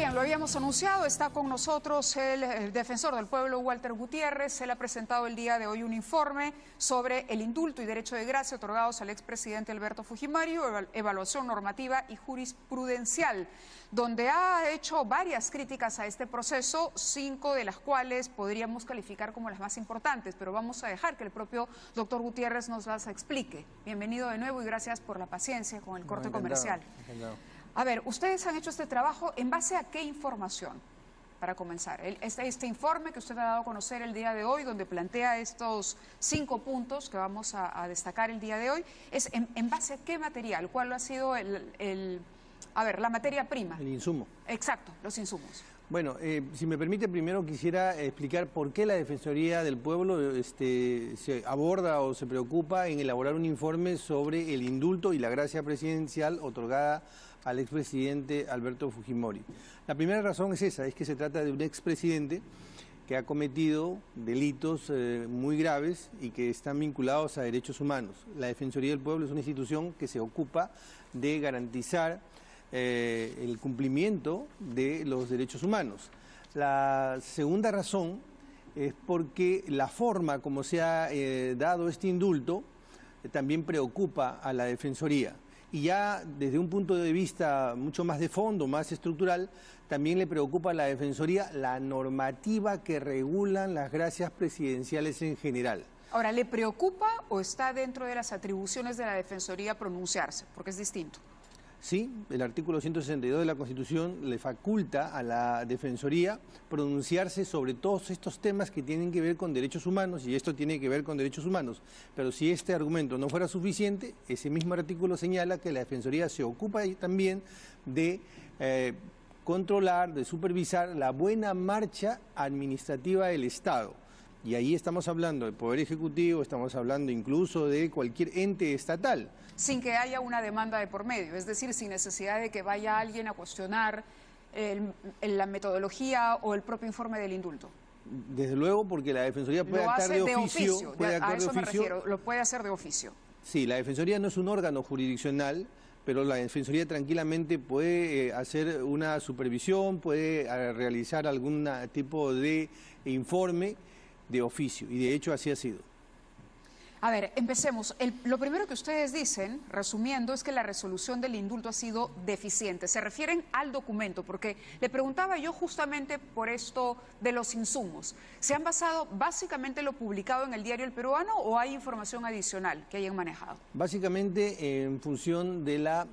Bien, lo habíamos anunciado, está con nosotros el defensor del pueblo, Walter Gutiérrez. Él ha presentado el día de hoy un informe sobre el indulto y derecho de gracia otorgados al expresidente Alberto Fujimori, evaluación normativa y jurisprudencial, donde ha hecho varias críticas a este proceso, 5 de las cuales podríamos calificar como las más importantes, pero vamos a dejar que el propio doctor Gutiérrez nos las explique. Bienvenido de nuevo y gracias por la paciencia con el corte comercial. A ver, ustedes han hecho este trabajo ¿en base a qué información? Para comenzar, este informe que usted ha dado a conocer el día de hoy, donde plantea estos 5 puntos que vamos a destacar el día de hoy, ¿es en base a qué material? ¿Cuál ha sido la materia prima? El insumo. Exacto, los insumos. Bueno, si me permite, primero quisiera explicar por qué la Defensoría del Pueblo se aborda o se preocupa en elaborar un informe sobre el indulto y la gracia presidencial otorgada al expresidente Alberto Fujimori. La primera razón es esa, es que se trata de un expresidente que ha cometido delitos muy graves y que están vinculados a derechos humanos. La Defensoría del Pueblo es una institución que se ocupa de garantizar el cumplimiento de los derechos humanos. La segunda razón es porque la forma como se ha dado este indulto también preocupa a la Defensoría. Y ya desde un punto de vista mucho más de fondo, más estructural, también le preocupa a la Defensoría la normativa que regulan las gracias presidenciales en general. Ahora, ¿le preocupa o está dentro de las atribuciones de la Defensoría pronunciarse? Porque es distinto. Sí, el artículo 162 de la Constitución le faculta a la Defensoría pronunciarse sobre todos estos temas que tienen que ver con derechos humanos, y esto tiene que ver con derechos humanos. Pero si este argumento no fuera suficiente, ese mismo artículo señala que la Defensoría se ocupa también de controlar, de supervisar la buena marcha administrativa del Estado. Y ahí estamos hablando del Poder Ejecutivo, estamos hablando incluso de cualquier ente estatal. Sin que haya una demanda de por medio, es decir, sin necesidad de que vaya alguien a cuestionar la metodología o el propio informe del indulto. Desde luego, porque la Defensoría puede actuar de oficio. A eso me refiero, lo puede hacer de oficio. Sí, la Defensoría no es un órgano jurisdiccional, pero la Defensoría tranquilamente puede hacer una supervisión, puede realizar algún tipo de informe de oficio, y de hecho así ha sido. A ver, empecemos. Lo primero que ustedes dicen, resumiendo, es que la resolución del indulto ha sido deficiente. Se refieren al documento, porque le preguntaba yo justamente por esto de los insumos. ¿Se han basado básicamente en lo publicado en el diario El Peruano o hay información adicional que hayan manejado? Básicamente en función de la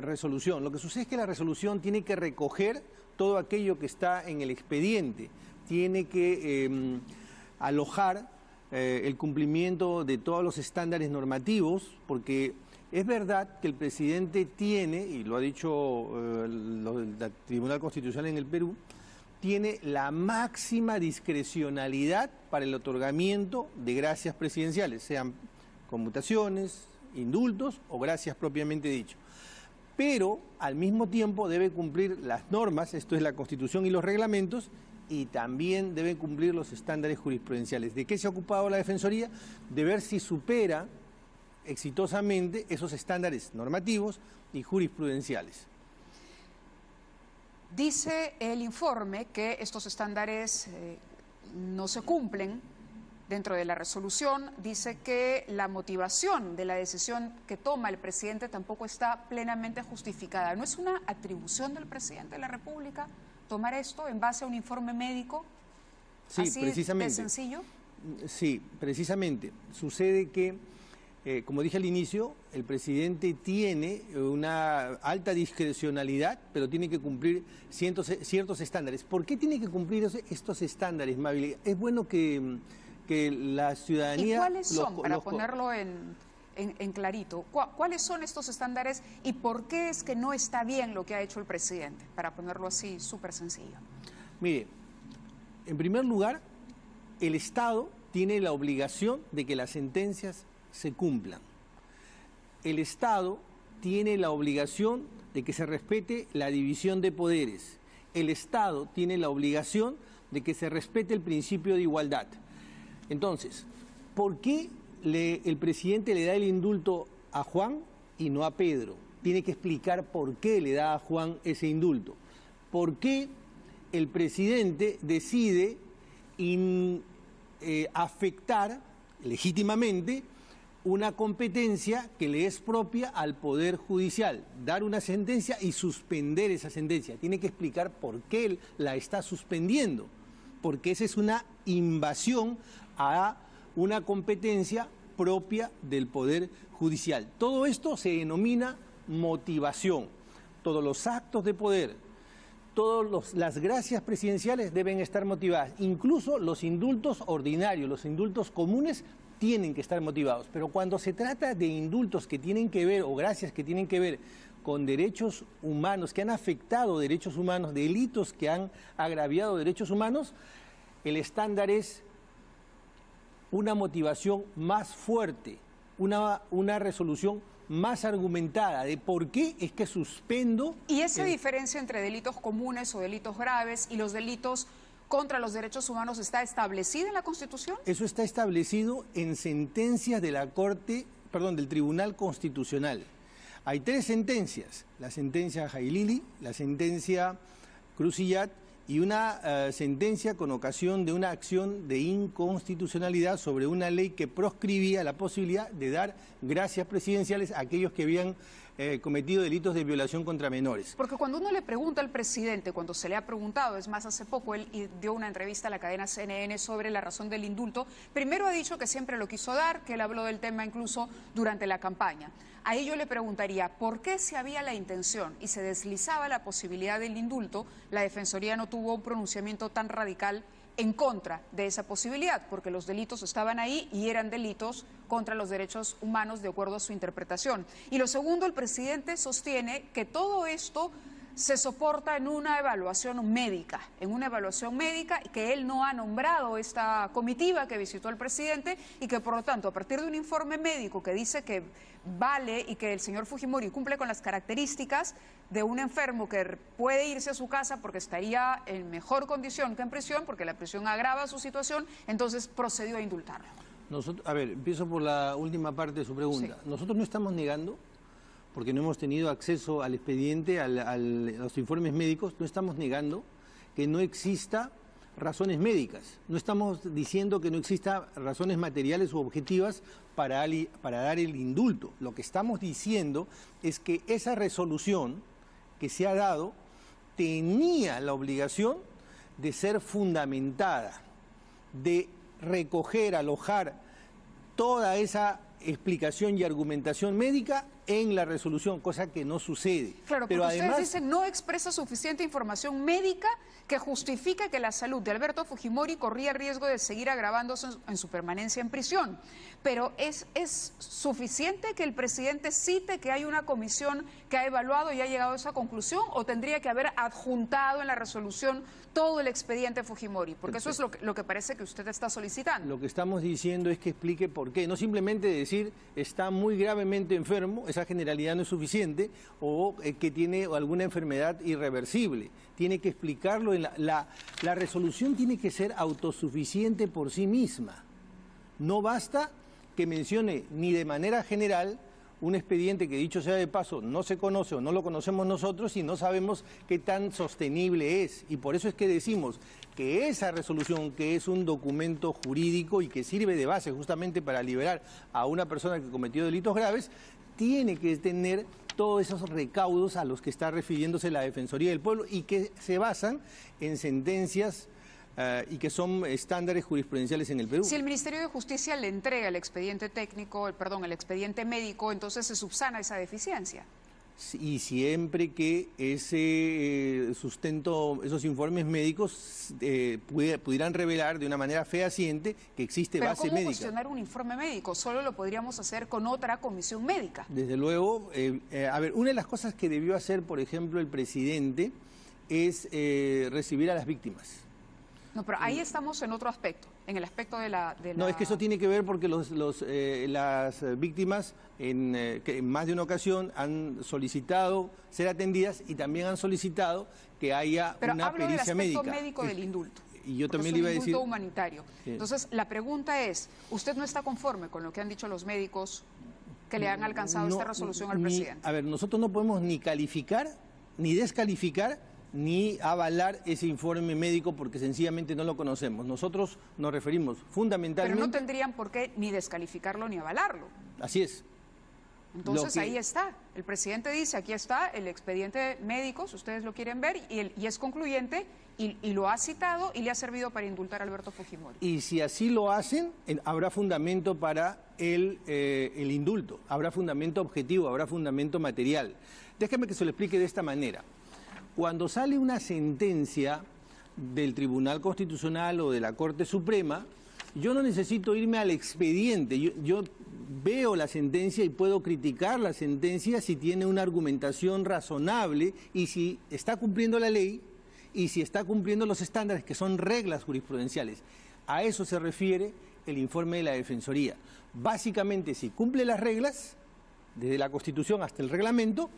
resolución. Lo que sucede es que la resolución tiene que recoger todo aquello que está en el expediente. Tiene que alojar el cumplimiento de todos los estándares normativos, porque es verdad que el presidente tiene, y lo ha dicho el Tribunal Constitucional en el Perú, tiene la máxima discrecionalidad para el otorgamiento de gracias presidenciales, sean conmutaciones, indultos o gracias propiamente dicho. Pero al mismo tiempo debe cumplir las normas, esto es la Constitución y los reglamentos, y también deben cumplir los estándares jurisprudenciales. ¿De qué se ha ocupado la Defensoría? De ver si supera exitosamente esos estándares normativos y jurisprudenciales. Dice el informe que estos estándares no se cumplen dentro de la resolución. Dice que la motivación de la decisión que toma el presidente tampoco está plenamente justificada. ¿No es una atribución del presidente de la República tomar esto en base a un informe médico? Sí, así precisamente. ¿De sencillo? Sí, precisamente. Sucede que, como dije al inicio, el presidente tiene una alta discrecionalidad, pero tiene que cumplir ciertos estándares. ¿Por qué tiene que cumplir estos estándares, Mabel? Es bueno que la ciudadanía... ¿Y cuáles son, para ponerlo en clarito, cuáles son estos estándares y por qué es que no está bien lo que ha hecho el presidente? Para ponerlo así, súper sencillo. Mire, en primer lugar, el Estado tiene la obligación de que las sentencias se cumplan. El Estado tiene la obligación de que se respete la división de poderes. El Estado tiene la obligación de que se respete el principio de igualdad. Entonces, ¿por qué el presidente le da el indulto a Juan y no a Pedro? Tiene que explicar por qué le da a Juan ese indulto. ¿Por qué el presidente decide afectar legítimamente una competencia que le es propia al Poder Judicial, dar una sentencia y suspender esa sentencia. Tiene que explicar por qué él la está suspendiendo, porque esa es una invasión a una competencia propia del Poder Judicial. Todo esto se denomina motivación. Todos los actos de poder, todas las gracias presidenciales deben estar motivadas. Incluso los indultos ordinarios, los indultos comunes tienen que estar motivados. Pero cuando se trata de indultos que tienen que ver, o gracias que tienen que ver con derechos humanos, que han afectado derechos humanos, delitos que han agraviado derechos humanos, el estándar es una motivación más fuerte, una resolución más argumentada de por qué es que suspendo. ¿Y esa diferencia entre delitos comunes o delitos graves y los delitos contra los derechos humanos está establecida en la Constitución? Eso está establecido en sentencias de la Corte, perdón, del Tribunal Constitucional. Hay 3 sentencias: la sentencia Jailili, la sentencia Crucillat y una sentencia con ocasión de una acción de inconstitucionalidad sobre una ley que proscribía la posibilidad de dar gracias presidenciales a aquellos que habían cometido delitos de violación contra menores. Porque cuando uno le pregunta al presidente, cuando se le ha preguntado, es más, hace poco él dio una entrevista a la cadena CNN sobre la razón del indulto, primero ha dicho que siempre lo quiso dar, que él habló del tema incluso durante la campaña. Ahí yo le preguntaría, ¿por qué si había la intención y se deslizaba la posibilidad del indulto, la Defensoría no tuvo un pronunciamiento tan radical en contra de esa posibilidad? Porque los delitos estaban ahí y eran delitos contra los derechos humanos de acuerdo a su interpretación. Y lo segundo, el presidente sostiene que todo esto se soporta en una evaluación médica, y que él no ha nombrado esta comitiva que visitó al presidente y que por lo tanto a partir de un informe médico que dice que vale y que el señor Fujimori cumple con las características de un enfermo que puede irse a su casa porque estaría en mejor condición que en prisión, porque la prisión agrava su situación, entonces procedió a indultarlo. Empiezo por la última parte de su pregunta. Sí. Nosotros no estamos negando, porque no hemos tenido acceso al expediente, a los informes médicos, no estamos negando que no exista razones médicas. No estamos diciendo que no exista razones materiales u objetivas para dar el indulto. Lo que estamos diciendo es que esa resolución que se ha dado tenía la obligación de ser fundamentada, de recoger, alojar toda esa explicación y argumentación médica en la resolución, cosa que no sucede. Claro, pero además ustedes dicen no expresa suficiente información médica que justifica que la salud de Alberto Fujimori corría riesgo de seguir agravándose en su permanencia en prisión. Pero ¿es suficiente que el presidente cite que hay una comisión que ha evaluado y ha llegado a esa conclusión, o tendría que haber adjuntado en la resolución todo el expediente Fujimori? Porque eso es lo que parece que usted está solicitando. Lo que estamos diciendo es que explique por qué, no simplemente decir está muy gravemente enfermo, esa generalidad no es suficiente, o que tiene alguna enfermedad irreversible. Tiene que explicarlo. La resolución tiene que ser autosuficiente por sí misma. No basta que mencione ni de manera general un expediente que, dicho sea de paso, no se conoce o no lo conocemos nosotros y no sabemos qué tan sostenible es. Y por eso es que decimos que esa resolución, que es un documento jurídico y que sirve de base justamente para liberar a una persona que cometió delitos graves, tiene que tener todos esos recaudos a los que está refiriéndose la Defensoría del Pueblo y que se basan en sentencias y que son estándares jurisprudenciales en el Perú. Si el Ministerio de Justicia le entrega el expediente el expediente médico, entonces se subsana esa deficiencia. Y siempre que ese sustento, esos informes médicos pudieran revelar de una manera fehaciente que existe base médica. ¿Pero cómo cuestionar un informe médico? Solo lo podríamos hacer con otra comisión médica. Desde luego, una de las cosas que debió hacer, por ejemplo, el presidente es recibir a las víctimas. No, pero ahí estamos en otro aspecto, en el aspecto de la... No, es que eso tiene que ver porque las víctimas que en más de una ocasión han solicitado ser atendidas y también han solicitado que haya una pericia médica. Pero hablo del aspecto médico del indulto. Y yo también le iba a decir... Es un indulto humanitario. Sí. Entonces, la pregunta es, ¿usted no está conforme con lo que han dicho los médicos que le han alcanzado esta resolución al presidente? Nosotros no podemos ni calificar ni descalificar ni avalar ese informe médico porque sencillamente no lo conocemos. Nosotros nos referimos fundamentalmente... Pero no tendrían por qué ni descalificarlo ni avalarlo. Así es. Entonces ahí está. El presidente dice, aquí está el expediente médico, si ustedes lo quieren ver, y es concluyente, y lo ha citado y le ha servido para indultar a Alberto Fujimori. Y si así lo hacen, habrá fundamento para el indulto, habrá fundamento objetivo, habrá fundamento material. Déjeme que se lo explique de esta manera. Cuando sale una sentencia del Tribunal Constitucional o de la Corte Suprema, yo no necesito irme al expediente, yo veo la sentencia y puedo criticar la sentencia si tiene una argumentación razonable y si está cumpliendo la ley y si está cumpliendo los estándares que son reglas jurisprudenciales. A eso se refiere el informe de la Defensoría. Básicamente, si cumple las reglas, desde la Constitución hasta el reglamento,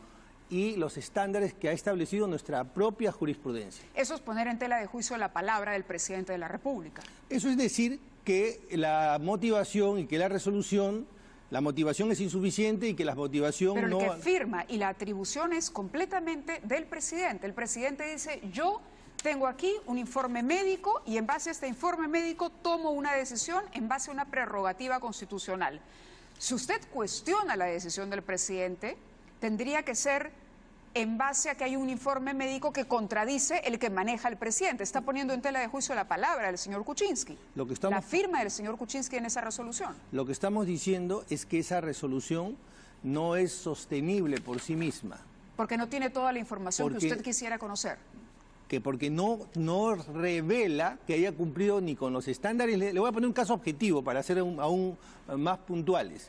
y los estándares que ha establecido nuestra propia jurisprudencia. Eso es poner en tela de juicio la palabra del presidente de la República. Eso es decir que la motivación y que la resolución, la motivación es insuficiente y que la motivación Pero no... el que firma y la atribución es completamente del presidente. El presidente dice, yo tengo aquí un informe médico y en base a este informe médico tomo una decisión en base a una prerrogativa constitucional. Si usted cuestiona la decisión del presidente, tendría que ser en base a que hay un informe médico que contradice el que maneja el presidente. Está poniendo en tela de juicio la palabra del señor Kuczynski, la firma del señor Kuczynski en esa resolución. Lo que estamos diciendo es que esa resolución no es sostenible por sí misma. Porque no tiene toda la información que usted quisiera conocer. Porque no revela que haya cumplido ni con los estándares. Le voy a poner un caso objetivo para ser aún más puntuales.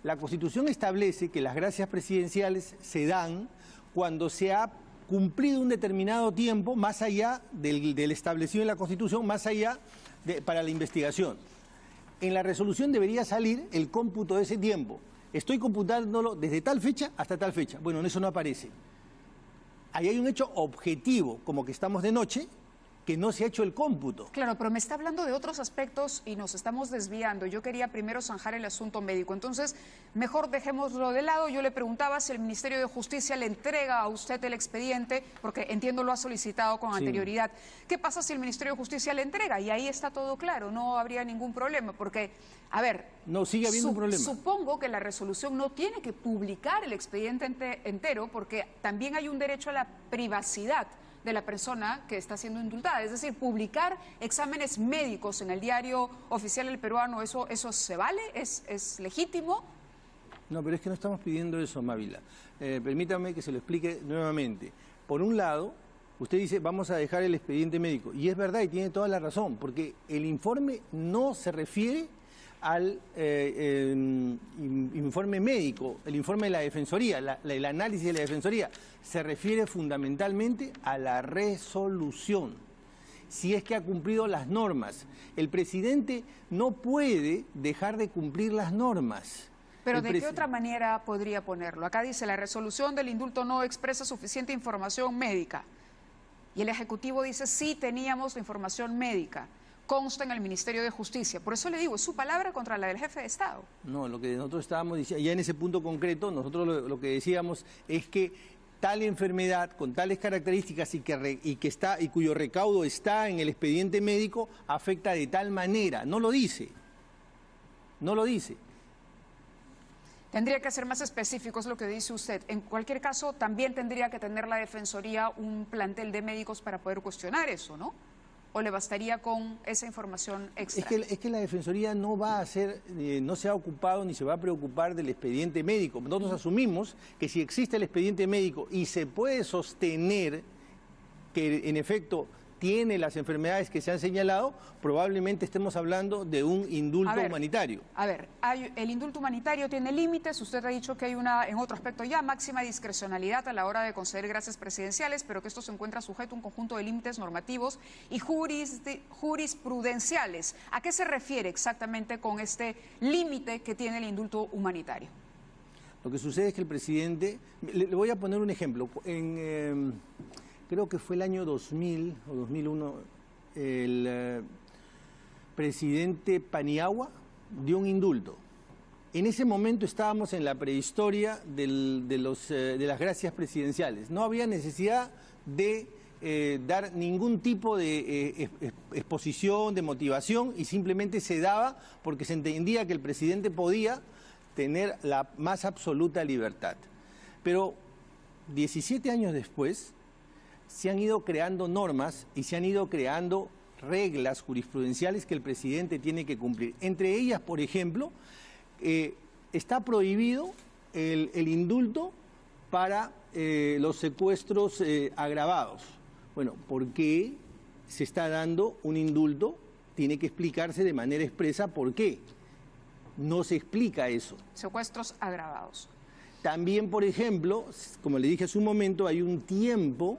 La Constitución establece que las gracias presidenciales se dan cuando se ha cumplido un determinado tiempo, más allá del establecido en la Constitución, más allá para la investigación. En la resolución debería salir el cómputo de ese tiempo. Estoy computándolo desde tal fecha hasta tal fecha. Bueno, en eso no aparece. Ahí hay un hecho objetivo, como que estamos de noche, que no se ha hecho el cómputo. Claro, pero me está hablando de otros aspectos y nos estamos desviando. Yo quería primero zanjar el asunto médico. Entonces, mejor dejémoslo de lado. Yo le preguntaba si el Ministerio de Justicia le entrega a usted el expediente, porque entiendo lo ha solicitado con anterioridad. ¿Qué pasa si el Ministerio de Justicia le entrega? Y ahí está todo claro, no habría ningún problema, porque, a ver... No, sigue habiendo un problema. Supongo que la resolución no tiene que publicar el expediente entero, porque también hay un derecho a la privacidad de la persona que está siendo indultada. Es decir, publicar exámenes médicos en el diario oficial El Peruano, ¿eso se vale? ¿Es legítimo? No, pero es que no estamos pidiendo eso, Mávila. Permítame que se lo explique nuevamente. Por un lado, usted dice, vamos a dejar el expediente médico. Y es verdad, y tiene toda la razón, porque el informe no se refiere al informe médico, el informe de la Defensoría, el análisis de la Defensoría, se refiere fundamentalmente a la resolución, si es que ha cumplido las normas. El presidente no puede dejar de cumplir las normas. Pero ¿de qué otra manera podría ponerlo? Acá dice, la resolución del indulto no expresa suficiente información médica. Y el Ejecutivo dice, sí teníamos la información médica. Consta en el Ministerio de Justicia. Por eso le digo, es su palabra contra la del jefe de Estado. No, lo que nosotros estábamos diciendo, ya en ese punto concreto, nosotros lo que decíamos es que tal enfermedad con tales características y cuyo recaudo está en el expediente médico afecta de tal manera. No lo dice. No lo dice. Tendría que ser más específico, es lo que dice usted. En cualquier caso, también tendría que tener la Defensoría un plantel de médicos para poder cuestionar eso, ¿no? ¿O le bastaría con esa información extra? Es que la Defensoría no va a hacer, no se ha ocupado ni se va a preocupar del expediente médico. Nosotros asumimos que si existe el expediente médico y se puede sostener que en efecto tiene las enfermedades que se han señalado, probablemente estemos hablando de un indulto humanitario. A ver, el indulto humanitario tiene límites, usted ha dicho que hay en otro aspecto ya, máxima discrecionalidad a la hora de conceder gracias presidenciales, pero que esto se encuentra sujeto a un conjunto de límites normativos y jurisprudenciales. ¿A qué se refiere exactamente con este límite que tiene el indulto humanitario? Lo que sucede es que el presidente, le voy a poner un ejemplo, creo que fue el año 2000 o 2001, el presidente Paniagua dio un indulto. En ese momento estábamos en la prehistoria de las gracias presidenciales. No había necesidad de dar ningún tipo de exposición, de motivación, y simplemente se daba porque se entendía que el presidente podía tener la más absoluta libertad. Pero 17 años después se han ido creando normas y se han ido creando reglas jurisprudenciales que el presidente tiene que cumplir. Entre ellas, por ejemplo, está prohibido el indulto para los secuestros agravados. Bueno, ¿por qué se está dando un indulto? Tiene que explicarse de manera expresa por qué. No se explica eso. Secuestros agravados. También, por ejemplo, como le dije hace un momento, hay un tiempo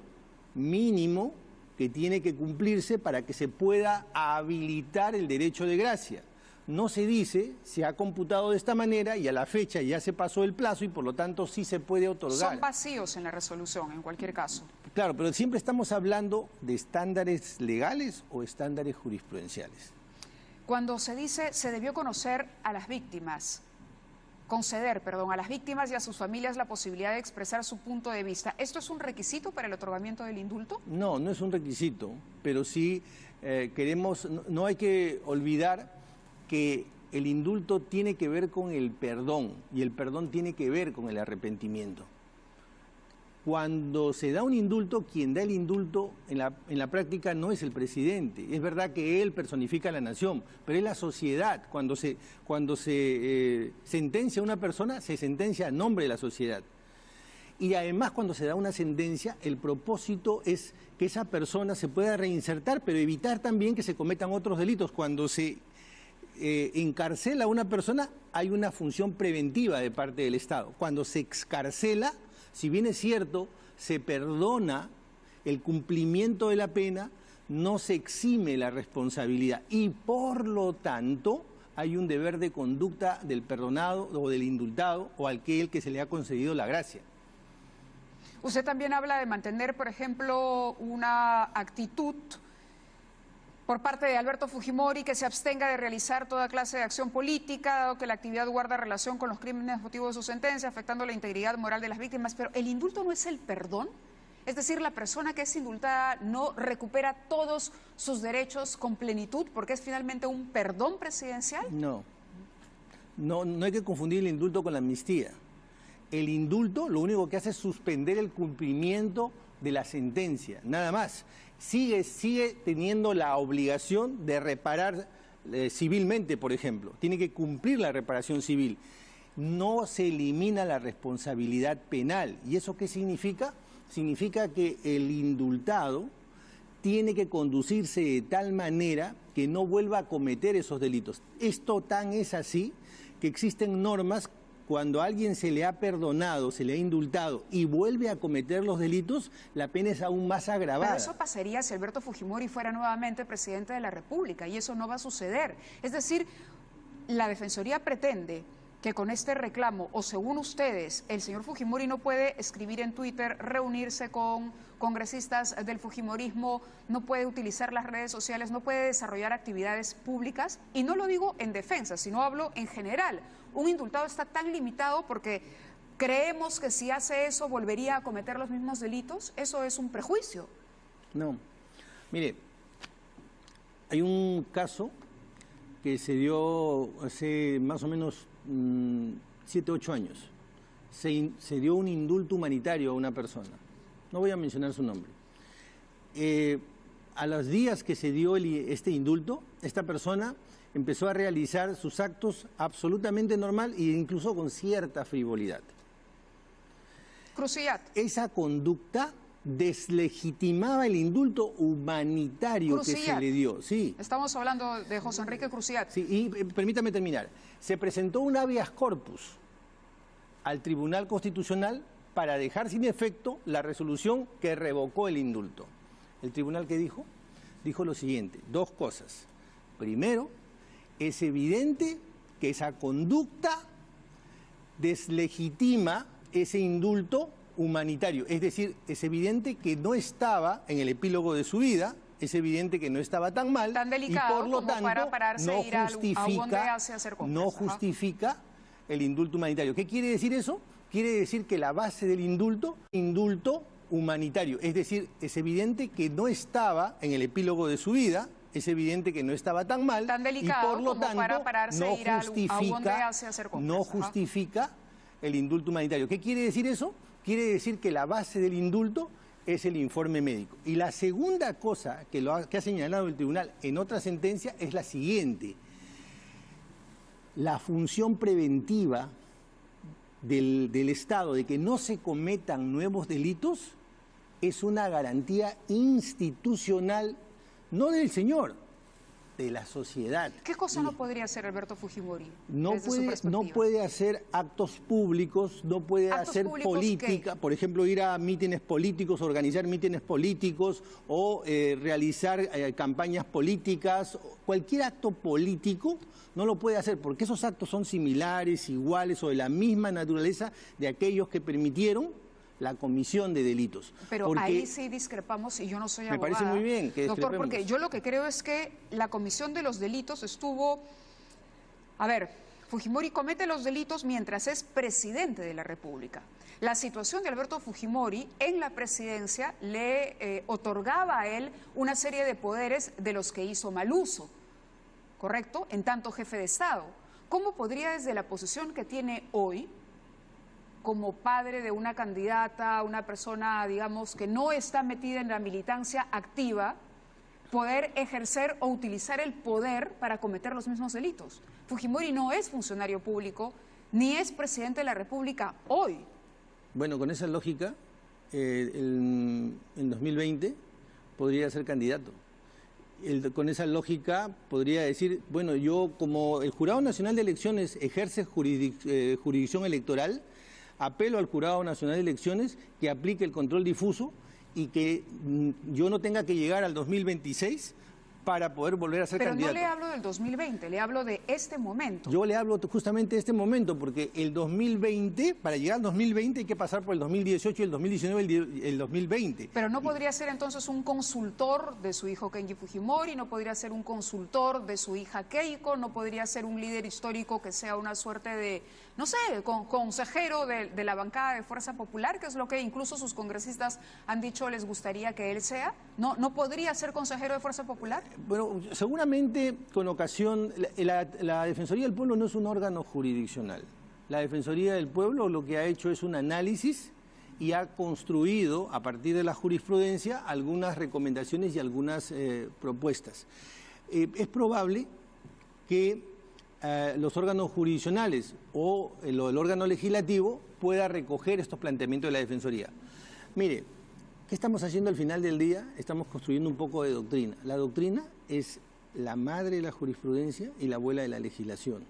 mínimo que tiene que cumplirse para que se pueda habilitar el derecho de gracia. No se dice, se ha computado de esta manera y a la fecha ya se pasó el plazo y por lo tanto sí se puede otorgar. Son vacíos en la resolución, en cualquier caso. Claro, pero siempre estamos hablando de estándares legales o estándares jurisprudenciales. Cuando se dice se debió conceder a las víctimas y a sus familias la posibilidad de expresar su punto de vista, ¿esto es un requisito para el otorgamiento del indulto? No, no es un requisito, pero sí no hay que olvidar que el indulto tiene que ver con el perdón y el perdón tiene que ver con el arrepentimiento. Cuando se da un indulto, quien da el indulto en la práctica no es el presidente. Es verdad que él personifica a la nación, pero es la sociedad. Cuando se sentencia a una persona, se sentencia a nombre de la sociedad. Y además, cuando se da una sentencia, el propósito es que esa persona se pueda reinsertar, pero evitar también que se cometan otros delitos. Cuando se encarcela a una persona, hay una función preventiva de parte del Estado. Cuando se excarcela, si bien es cierto, se perdona el cumplimiento de la pena, no se exime la responsabilidad y por lo tanto hay un deber de conducta del perdonado o del indultado o aquel que se le ha concedido la gracia. Usted también habla de mantener, por ejemplo, una actitud por parte de Alberto Fujimori que se abstenga de realizar toda clase de acción política, dado que la actividad guarda relación con los crímenes motivo de su sentencia, afectando la integridad moral de las víctimas. Pero ¿el indulto no es el perdón? Es decir, la persona que es indultada no recupera todos sus derechos con plenitud porque es finalmente un perdón presidencial. No hay que confundir el indulto con la amnistía. El indulto lo único que hace es suspender el cumplimiento de la sentencia, nada más. Sigue teniendo la obligación de reparar civilmente, por ejemplo. Tiene que cumplir la reparación civil. No se elimina la responsabilidad penal. ¿Y eso qué significa? Significa que el indultado tiene que conducirse de tal manera que no vuelva a cometer esos delitos. Esto tan es así que existen normas. Cuando a alguien se le ha perdonado, se le ha indultado y vuelve a cometer los delitos, la pena es aún más agravada. Pero eso pasaría si Alberto Fujimori fuera nuevamente presidente de la República y eso no va a suceder. Es decir, la Defensoría pretende que con este reclamo, o según ustedes, el señor Fujimori no puede escribir en Twitter, reunirse con congresistas del fujimorismo, no puede utilizar las redes sociales, no puede desarrollar actividades públicas. Y no lo digo en defensa, sino hablo en general. Un indultado está tan limitado porque creemos que si hace eso volvería a cometer los mismos delitos. Eso es un prejuicio. No. Mire, hay un caso que se dio hace más o menos 7, 8 años. Se dio un indulto humanitario a una persona. No voy a mencionar su nombre. A los días que se dio este indulto, esta persona empezó a realizar sus actos absolutamente normal e incluso con cierta frivolidad. Cruciat. Esa conducta deslegitimaba el indulto humanitario que se le dio. Sí. Estamos hablando de José Enrique Cruciat. Sí, y permítame terminar. Se presentó un habeas corpus al Tribunal Constitucional para dejar sin efecto la resolución que revocó el indulto. ¿El tribunal qué dijo? Dijo lo siguiente, 2 cosas. Primero, es evidente que esa conducta deslegitima ese indulto humanitario. Es decir, es evidente que no estaba en el epílogo de su vida, es evidente que no estaba tan mal, tan delicado, y por lo como tanto para pararse no e ir no justifica el indulto humanitario. ¿Qué quiere decir eso? Quiere decir que la base del indulto humanitario. Es decir, es evidente que no estaba en el epílogo de su vida, es evidente que no estaba tan mal, tan delicado, y por lo como tanto para pararse no e ir a hacer compras. No justifica el indulto humanitario. ¿Qué quiere decir eso? Quiere decir que la base del indulto es el informe médico. Y la segunda cosa que ha señalado el tribunal en otra sentencia es la siguiente. La función preventiva del Estado de que no se cometan nuevos delitos es una garantía institucional, no del señor, de la sociedad. ¿Qué cosa no podría hacer Alberto Fujimori? No puede hacer actos públicos, no puede hacer política, ¿qué? Por ejemplo, ir a mítines políticos, organizar mítines políticos o realizar campañas políticas. Cualquier acto político no lo puede hacer porque esos actos son similares, iguales o de la misma naturaleza de aquellos que permitieron la comisión de delitos. Pero porque ahí sí discrepamos y yo no soy abogada. Me parece muy bien que discrepemos. Doctor, porque yo lo que creo es que la comisión de los delitos estuvo... A ver, Fujimori comete los delitos mientras es presidente de la República. La situación de Alberto Fujimori en la presidencia le otorgaba a él una serie de poderes de los que hizo mal uso, ¿correcto? En tanto jefe de Estado. ¿Cómo podría desde la posición que tiene hoy, como padre de una candidata, una persona, digamos, que no está metida en la militancia activa, poder ejercer o utilizar el poder para cometer los mismos delitos? Fujimori no es funcionario público, ni es presidente de la República hoy. Bueno, con esa lógica, en 2020 podría ser candidato. Con esa lógica podría decir, bueno, yo como el Jurado Nacional de Elecciones ejerce jurisdicción electoral, apelo al Jurado Nacional de Elecciones que aplique el control difuso y que yo no tenga que llegar al 2026 para poder volver a ser candidato. Pero no le hablo del 2020, le hablo de este momento. Yo le hablo justamente de este momento, porque el 2020, para llegar al 2020 hay que pasar por el 2018, el 2019 y el 2020. Pero no podría ser entonces un consultor de su hijo Kenji Fujimori, no podría ser un consultor de su hija Keiko, no podría ser un líder histórico que sea una suerte de, no sé, consejero de la bancada de Fuerza Popular, que es lo que incluso sus congresistas han dicho les gustaría que él sea. ¿No podría ser consejero de Fuerza Popular? Bueno, seguramente con ocasión, la Defensoría del Pueblo no es un órgano jurisdiccional. La Defensoría del Pueblo lo que ha hecho es un análisis y ha construido, a partir de la jurisprudencia, algunas recomendaciones y algunas propuestas. Es probable que los órganos jurisdiccionales o el órgano legislativo pueda recoger estos planteamientos de la Defensoría. Mire, ¿qué estamos haciendo al final del día? Estamos construyendo un poco de doctrina. La doctrina es la madre de la jurisprudencia y la abuela de la legislación.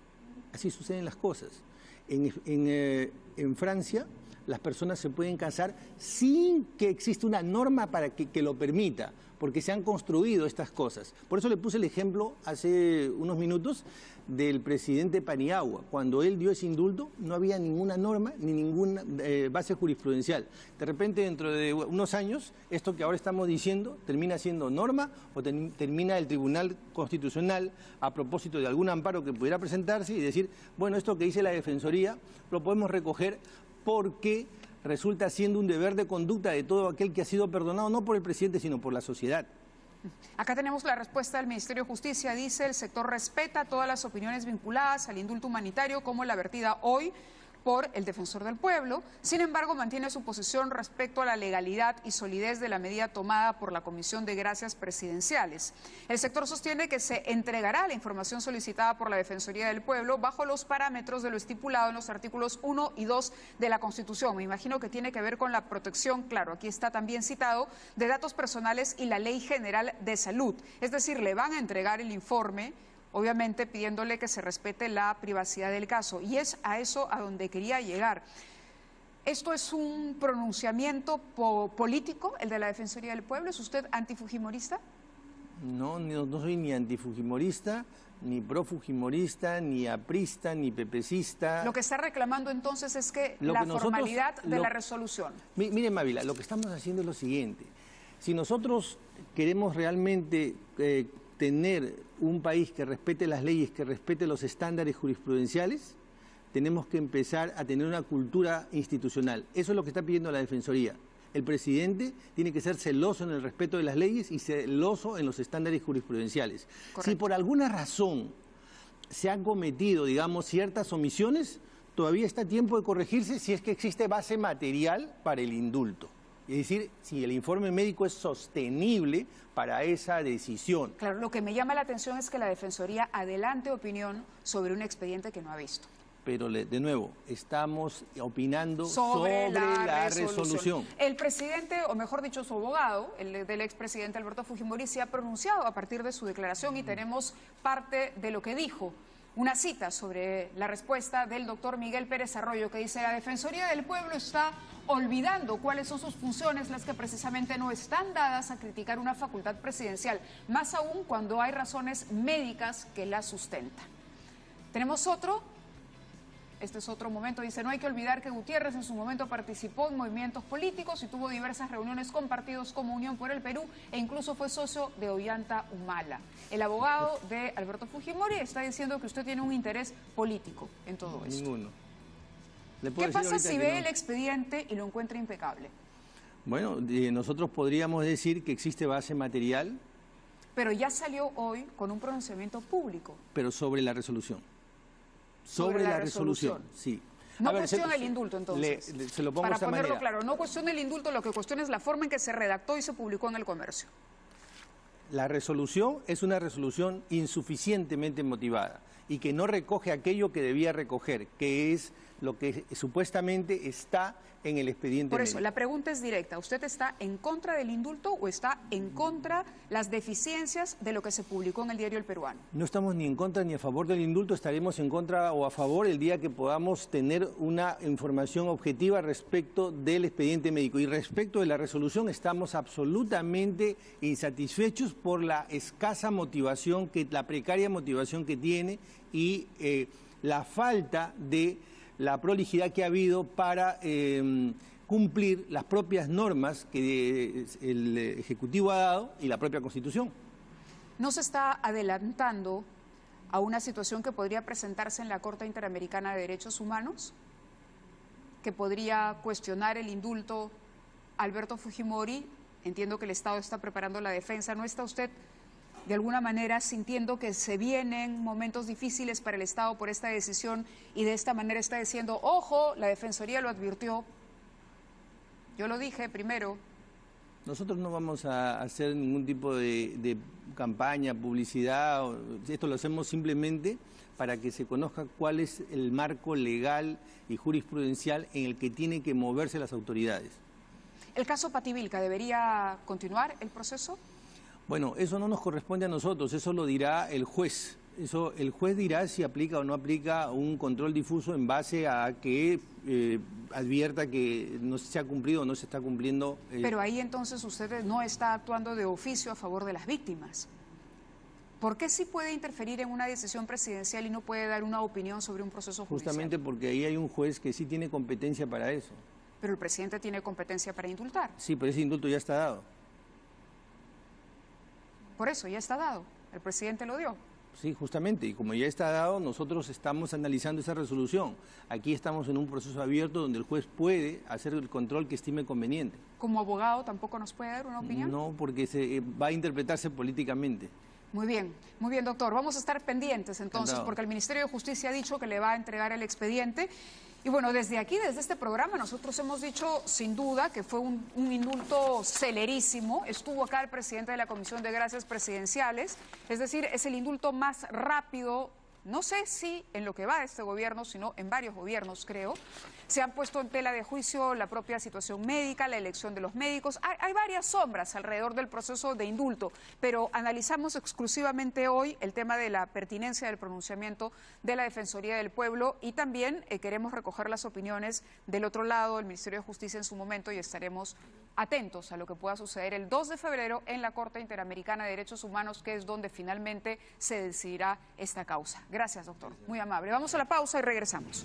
Así suceden las cosas. En Francia, las personas se pueden casar sin que exista una norma para que lo permita, porque se han construido estas cosas. Por eso le puse el ejemplo hace unos minutos del presidente Paniagua. Cuando él dio ese indulto no había ninguna norma ni ninguna base jurisprudencial. De repente, dentro de unos años, esto que ahora estamos diciendo termina siendo norma o termina el Tribunal Constitucional a propósito de algún amparo que pudiera presentarse y decir, bueno, esto que dice la Defensoría lo podemos recoger porque resulta siendo un deber de conducta de todo aquel que ha sido perdonado, no por el presidente, sino por la sociedad. Acá tenemos la respuesta del Ministerio de Justicia. Dice, el sector respeta todas las opiniones vinculadas al indulto humanitario, como la vertida hoy por el Defensor del Pueblo. Sin embargo, mantiene su posición respecto a la legalidad y solidez de la medida tomada por la Comisión de Gracias Presidenciales. El sector sostiene que se entregará la información solicitada por la Defensoría del Pueblo bajo los parámetros de lo estipulado en los artículos 1 y 2 de la Constitución. Me imagino que tiene que ver con la protección, claro, aquí está también citado, de datos personales y la Ley General de Salud. Es decir, le van a entregar el informe, obviamente pidiéndole que se respete la privacidad del caso. Y es a eso a donde quería llegar. ¿Esto es un pronunciamiento político, el de la Defensoría del Pueblo? ¿Es usted antifujimorista? No soy ni antifujimorista, ni profujimorista, ni aprista, ni pepecista. Lo que está reclamando entonces es que la formalidad de la resolución. Mire, Mávila, lo que estamos haciendo es lo siguiente. Si nosotros queremos realmente tener un país que respete las leyes, que respete los estándares jurisprudenciales, tenemos que empezar a tener una cultura institucional. Eso es lo que está pidiendo la Defensoría. El presidente tiene que ser celoso en el respeto de las leyes y celoso en los estándares jurisprudenciales. Correcto. Si por alguna razón se han cometido, digamos, ciertas omisiones, todavía está a tiempo de corregirse si es que existe base material para el indulto. Es decir, si el informe médico es sostenible para esa decisión. Claro, lo que me llama la atención es que la Defensoría adelante opinión sobre un expediente que no ha visto. Pero, de nuevo, estamos opinando sobre la resolución. El presidente, o mejor dicho, su abogado, el del expresidente Alberto Fujimori, se ha pronunciado a partir de su declaración y tenemos parte de lo que dijo. Una cita sobre la respuesta del doctor Miguel Pérez Arroyo, que dice: la Defensoría del Pueblo está olvidando cuáles son sus funciones, las que precisamente no están dadas a criticar una facultad presidencial, más aún cuando hay razones médicas que la sustentan. Tenemos otro. Este es otro momento, dice: no hay que olvidar que Gutiérrez en su momento participó en movimientos políticos y tuvo diversas reuniones con partidos como Unión por el Perú e incluso fue socio de Ollanta Humala. El abogado de Alberto Fujimori está diciendo que usted tiene un interés político en todo esto. Ninguno. ¿Qué pasa si ve el expediente y lo encuentra impecable? Bueno, nosotros podríamos decir que existe base material. Pero ya salió hoy con un pronunciamiento público. Pero sobre la resolución. Sobre la resolución, sí. No cuestiona el indulto, entonces. Se lo pongo para de esta ponerlo manera. claro, no cuestiona el indulto, lo que cuestiona es la forma en que se redactó y se publicó en El Comercio. La resolución es una resolución insuficientemente motivada y que no recoge aquello que debía recoger, que es lo que supuestamente está en el expediente Por eso, médico. la pregunta es directa. ¿Usted está en contra del indulto o está en contra las deficiencias de lo que se publicó en el diario El Peruano? No estamos ni en contra ni a favor del indulto, estaremos en contra o a favor el día que podamos tener una información objetiva respecto del expediente médico. Y respecto de la resolución, estamos absolutamente insatisfechos por la escasa motivación, la precaria motivación que tiene y la falta de la prolijidad que ha habido para cumplir las propias normas que el Ejecutivo ha dado y la propia Constitución. ¿No se está adelantando a una situación que podría presentarse en la Corte Interamericana de Derechos Humanos? ¿Que podría cuestionar el indulto a Alberto Fujimori? Entiendo que el Estado está preparando la defensa. ¿No está usted de alguna manera sintiendo que se vienen momentos difíciles para el Estado por esta decisión y de esta manera está diciendo: ojo, la Defensoría lo advirtió, yo lo dije primero? Nosotros no vamos a hacer ningún tipo de campaña, publicidad, esto lo hacemos simplemente para que se conozca cuál es el marco legal y jurisprudencial en el que tienen que moverse las autoridades. ¿El caso Pativilca debería continuar el proceso? Bueno, eso no nos corresponde a nosotros, eso lo dirá el juez. El juez dirá si aplica o no aplica un control difuso en base a que advierta que no se ha cumplido o no se está cumpliendo. Pero ahí entonces usted no está actuando de oficio a favor de las víctimas. ¿Por qué sí puede interferir en una decisión presidencial y no puede dar una opinión sobre un proceso judicial? Justamente porque ahí hay un juez que sí tiene competencia para eso. Pero el presidente tiene competencia para indultar. Sí, pero ese indulto ya está dado. Por eso, ya está dado. El presidente lo dio. Sí, justamente, y como ya está dado, nosotros estamos analizando esa resolución. Aquí estamos en un proceso abierto donde el juez puede hacer el control que estime conveniente. ¿Como abogado tampoco nos puede dar una opinión? No, porque va a interpretarse políticamente. Muy bien, doctor. Vamos a estar pendientes entonces, porque el Ministerio de Justicia ha dicho que le va a entregar el expediente. Y bueno, desde aquí, desde este programa, nosotros hemos dicho sin duda que fue un indulto celerísimo. Estuvo acá el presidente de la Comisión de Gracias Presidenciales, es decir, es el indulto más rápido, no sé si en lo que va de este gobierno, sino en varios gobiernos, creo. Se han puesto en tela de juicio la propia situación médica, la elección de los médicos. Hay varias sombras alrededor del proceso de indulto, pero analizamos exclusivamente hoy el tema de la pertinencia del pronunciamiento de la Defensoría del Pueblo y también queremos recoger las opiniones del otro lado, el Ministerio de Justicia en su momento, y estaremos atentos a lo que pueda suceder el 2 de febrero en la Corte Interamericana de Derechos Humanos, que es donde finalmente se decidirá esta causa. Gracias, doctor. Muy amable. Vamos a la pausa y regresamos.